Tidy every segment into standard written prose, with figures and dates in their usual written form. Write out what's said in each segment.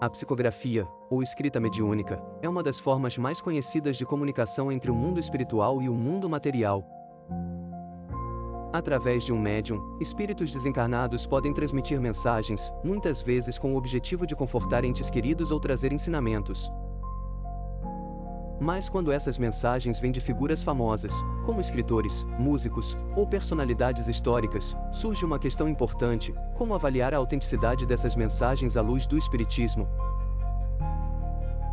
A psicografia, ou escrita mediúnica, é uma das formas mais conhecidas de comunicação entre o mundo espiritual e o mundo material. Através de um médium, espíritos desencarnados podem transmitir mensagens, muitas vezes com o objetivo de confortar entes queridos ou trazer ensinamentos. Mas quando essas mensagens vêm de figuras famosas, como escritores, músicos ou personalidades históricas, surge uma questão importante: como avaliar a autenticidade dessas mensagens à luz do Espiritismo?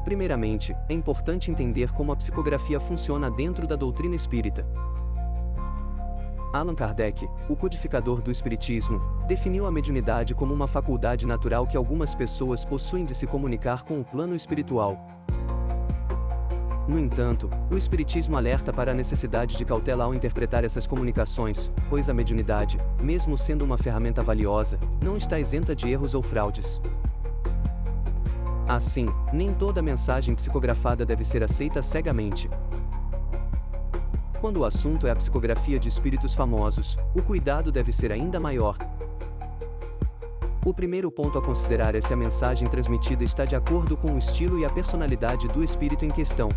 Primeiramente, é importante entender como a psicografia funciona dentro da doutrina espírita. Allan Kardec, o codificador do Espiritismo, definiu a mediunidade como uma faculdade natural que algumas pessoas possuem de se comunicar com o plano espiritual. No entanto, o Espiritismo alerta para a necessidade de cautela ao interpretar essas comunicações, pois a mediunidade, mesmo sendo uma ferramenta valiosa, não está isenta de erros ou fraudes. Assim, nem toda mensagem psicografada deve ser aceita cegamente. Quando o assunto é a psicografia de espíritos famosos, o cuidado deve ser ainda maior. O primeiro ponto a considerar é se a mensagem transmitida está de acordo com o estilo e a personalidade do espírito em questão.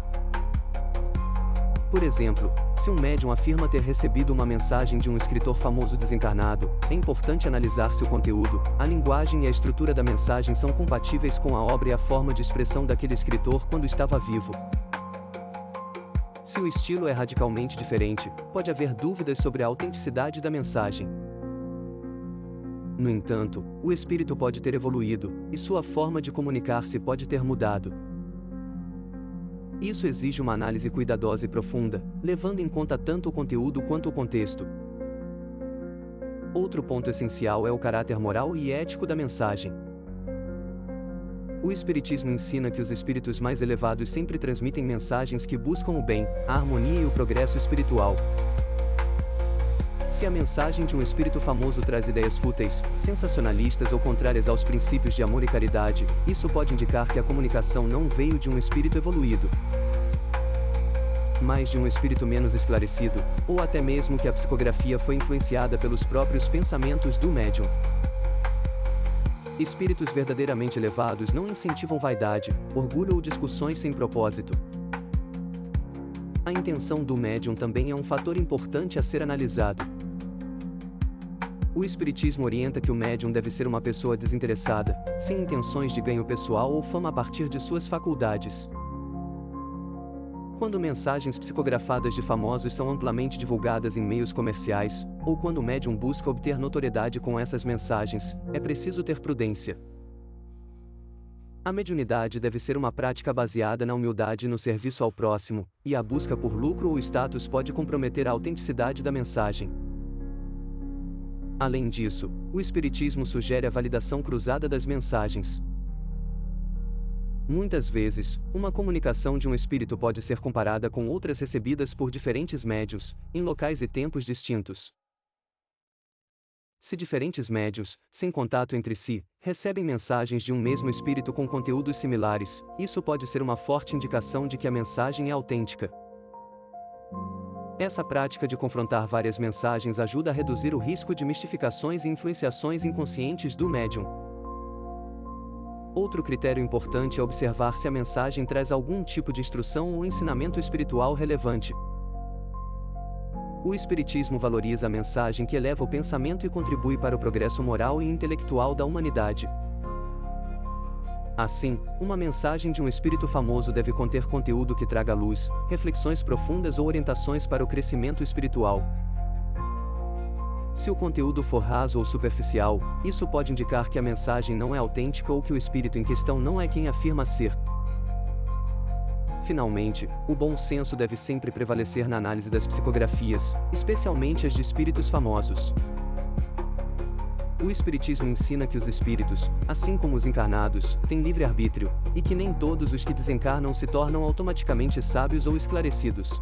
Por exemplo, se um médium afirma ter recebido uma mensagem de um escritor famoso desencarnado, é importante analisar se o conteúdo, a linguagem e a estrutura da mensagem são compatíveis com a obra e a forma de expressão daquele escritor quando estava vivo. Se o estilo é radicalmente diferente, pode haver dúvidas sobre a autenticidade da mensagem. No entanto, o espírito pode ter evoluído, e sua forma de comunicar-se pode ter mudado. Isso exige uma análise cuidadosa e profunda, levando em conta tanto o conteúdo quanto o contexto. Outro ponto essencial é o caráter moral e ético da mensagem. O Espiritismo ensina que os espíritos mais elevados sempre transmitem mensagens que buscam o bem, a harmonia e o progresso espiritual. Se a mensagem de um espírito famoso traz ideias fúteis, sensacionalistas ou contrárias aos princípios de amor e caridade, isso pode indicar que a comunicação não veio de um espírito evoluído, mas de um espírito menos esclarecido, ou até mesmo que a psicografia foi influenciada pelos próprios pensamentos do médium. Espíritos verdadeiramente elevados não incentivam vaidade, orgulho ou discussões sem propósito. A intenção do médium também é um fator importante a ser analisado. O Espiritismo orienta que o médium deve ser uma pessoa desinteressada, sem intenções de ganho pessoal ou fama a partir de suas faculdades. Quando mensagens psicografadas de famosos são amplamente divulgadas em meios comerciais, ou quando o médium busca obter notoriedade com essas mensagens, é preciso ter prudência. A mediunidade deve ser uma prática baseada na humildade e no serviço ao próximo, e a busca por lucro ou status pode comprometer a autenticidade da mensagem. Além disso, o Espiritismo sugere a validação cruzada das mensagens. Muitas vezes, uma comunicação de um espírito pode ser comparada com outras recebidas por diferentes médiuns, em locais e tempos distintos. Se diferentes médiuns, sem contato entre si, recebem mensagens de um mesmo espírito com conteúdos similares, isso pode ser uma forte indicação de que a mensagem é autêntica. Essa prática de confrontar várias mensagens ajuda a reduzir o risco de mistificações e influenciações inconscientes do médium. Outro critério importante é observar se a mensagem traz algum tipo de instrução ou ensinamento espiritual relevante. O Espiritismo valoriza a mensagem que eleva o pensamento e contribui para o progresso moral e intelectual da humanidade. Assim, uma mensagem de um espírito famoso deve conter conteúdo que traga luz, reflexões profundas ou orientações para o crescimento espiritual. Se o conteúdo for raso ou superficial, isso pode indicar que a mensagem não é autêntica ou que o espírito em questão não é quem afirma ser. Finalmente, o bom senso deve sempre prevalecer na análise das psicografias, especialmente as de espíritos famosos. O Espiritismo ensina que os espíritos, assim como os encarnados, têm livre-arbítrio, e que nem todos os que desencarnam se tornam automaticamente sábios ou esclarecidos.